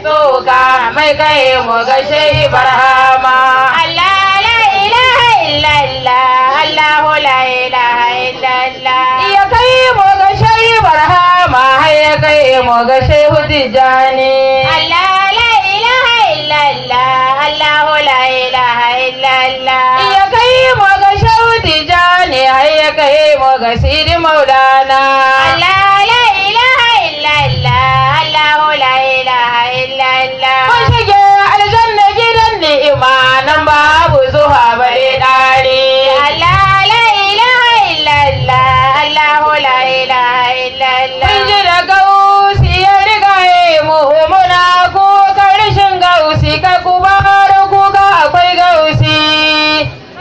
Soka mai kai mu ga shehi barhama. Allah la ilaha illallah, Allah la ilaha illallah. Ya kai mu ga shehi barhama, ya kai mu ga shehu Tijani. Allah la ilaha illallah, Allah la ilaha illallah. Ya kai mu ga shehu Tijani, ya kai mu ga Sidi Maulana. Allah la ilaha illallah, Allah la ilaha illallah. Mun shige aljanna gidan ni'ima nan babu zuwa bare dare. Allah la ilaha illallah, Allah la ilaha illallah. Mun ji da gausi ya riga mu muna kuka rashin gausi kai ku bar kuka akwai gausi.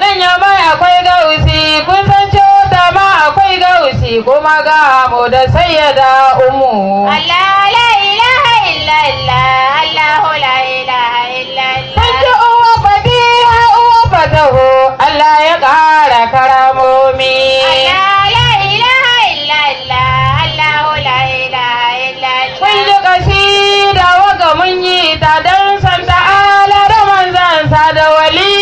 Nan yamma akwai gausi kun san cewa ma akwai gausi kuma ga mu da sayyada ummu. Allah la ilaha illallah, Allah la ilaha illallah. Sanji uwa fatiha uwa fatahu Allah ya ƙara karamomi. Allah la ilaha illallah, Allah la ilaha illallah. Mun ji kasida waka mun yi ta dan san ta'ala da manzansa da wali.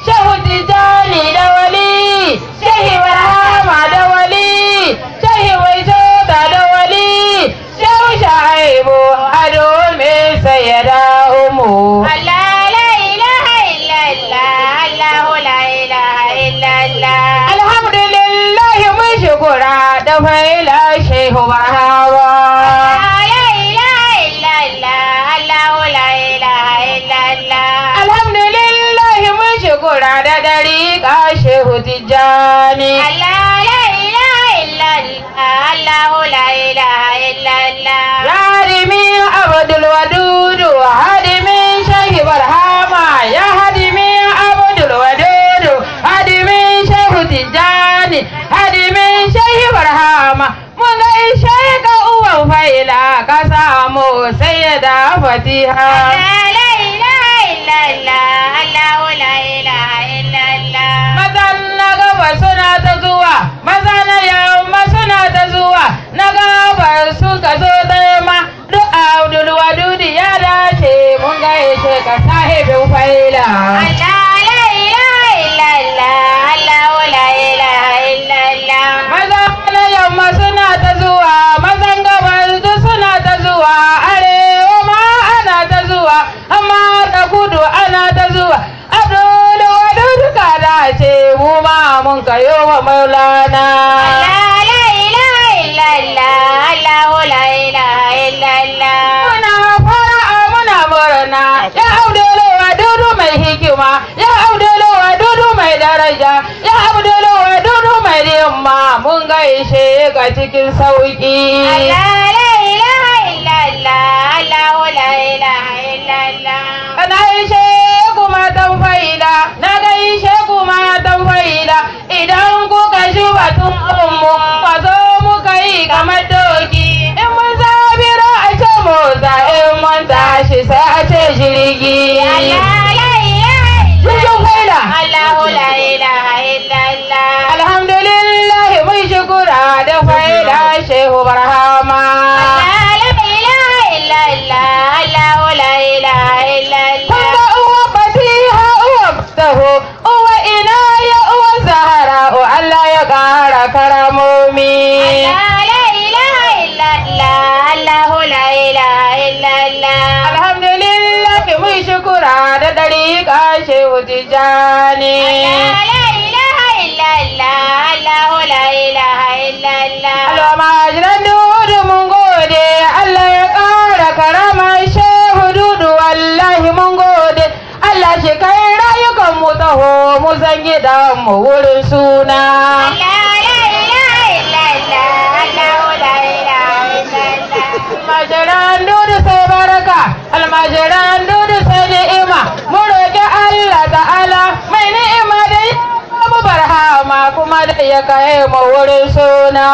Shehu Tijani da wali, Shehi Barhama da wali, Shehi Waitota da wali, Shehu Shaibu ado me sayyada umu. Allah la ilaha illallah, Allah la ilaha illallah. Alhamdulillah mun shukura da faila Shehu Barhama. Allah la ilaha illallah, Allah la ilaha illallah. Alhamdulillah mun shukura da dariƙa Shehu Tijani. Allah la ilaha illallah, Allah la ilaha illallah. Hadimin Abdul Wadudu, hadimin Shehi Barhama, ya hadimin Abdul Wadudu, hadimin Shehu Tijani, hadimin Shehi Barhama. Mun gaishe ka uwan faila ka samu sayyada Fatiha. Allah la ilaha illallah, Allah la ilaha illallah. Mazan na gaba suna ta zuwa, maza na yamma suna ta zuwa, na gaba suka zo da yamma, duk Abdul Wadudi ya dace mun gaishe ka sahibin faila. Allah la ilaha illallah, Allah la ilaha illallah. Maza na yamma suna ta zuwa, mazan gabas duk suna ta zuwa, arewa ma ana ta zuwa, amma da kudu ana ta zuwa. Abdul Wadudi ka dace mu ma mun kayo wa Maulana. Allah la ilaha illallah, Allah la ilaha illallah. Muna fara'a muna murna, ya Abdul Wadudi mai hikima, ya Abdul Wadudi mai daraja, ya Abdul Wadudi mai himma, mun gaishe ka cikin sauki. Allah la ilaha illallah, Allah la ilaha illallah. Na gaishe kuma tan faida, na gaishe kuma tan faida, idan kuka shi batun ummu, ka zo muka yi kamar doki, in mun zabira a ce motsa, in mun tashi sai a ce jirgi. Allah la ilaha Cikin faida. Allah la ilaha illallah. Alhamdulillah mun shukura da faida Shehu Barhama. Allah la ilaha illallah, Allah la ilaha illallah. Kunga uwa fatiha uwa fatahu, uwa inaya uwa zahara, Allah ya ƙara karamomi. Allah la ilaha illallah, Allah la ilaha illallah. Alhamdulillah mun shukura da dariƙa Shehu Tijani. Allah la ilaha illallah, Allah la ilaha illallah. Almajiran dudu mun gode, Allah ya ƙara karama Shehu Dudu, wallahi mun gode, Allah shi kai rayukan mu taho mu san gidan mu wurin suna. Allah la ilaha illallah, Allah la ilaha illallah. Almajiran dudu sai baraka, almajiran dudu sai ni'ima, mu roƙi Allah ta'ala mai ni'ima da ya mu barhama kuma da ya kai mu wurin suna.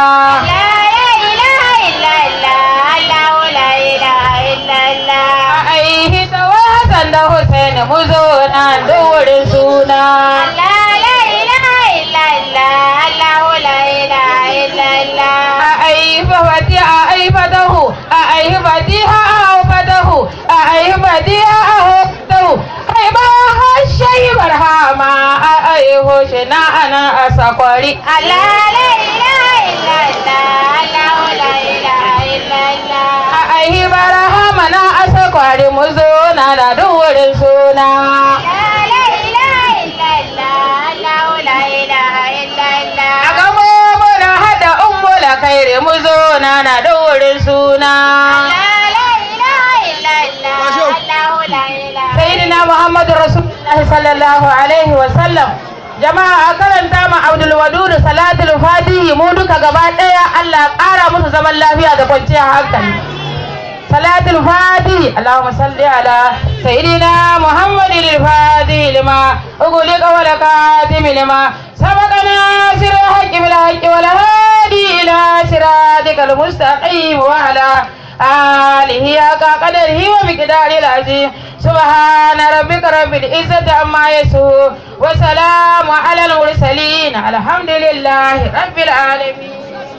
Allah la ilaha illallah, Allah la ilaha illallah. Aihi tawai Hassan da Hussein mu zo nan da wurin suna. Allah la ilaha illallah, Allah la ilaha illallah. Aihi fatiha aihi fatahu, aihi fatiha au fatahu, jeho shi na ana a sakwari. Allah la ilaha illallah, Allah la ilaha illallah. A aihi barahama na a sakwari mu zo na da duk wurin suna. La ilaha illallah, Allah la ilaha illallah. A gamo muna hada ummula kairi mu zo na duk wurin suna. La ilaha illallah, Allah la ilaha. Sayyidina Muhammadu Rasulullah sallallahu alaihi wa sallam. Jama'a a karanta ma Abdul Wadud salatul fatihi mu duka gaba daya Allah ƙara musu zaman lafiya da kwanciyar hankali. Salatul fatihi Allahumma salli ala sayyidina Muhammadin al-fatihi lima ughliqa wa laqatim lima sabaqana sirra haqqi bil haqqi wal hadi ila siratikal mustaqim wa ala alihi haqa qadarihi wa miqdaril azim. سبحان ربك رب العزة عما يصفون وسلام على المرسلين الحمد لله رب العالمين.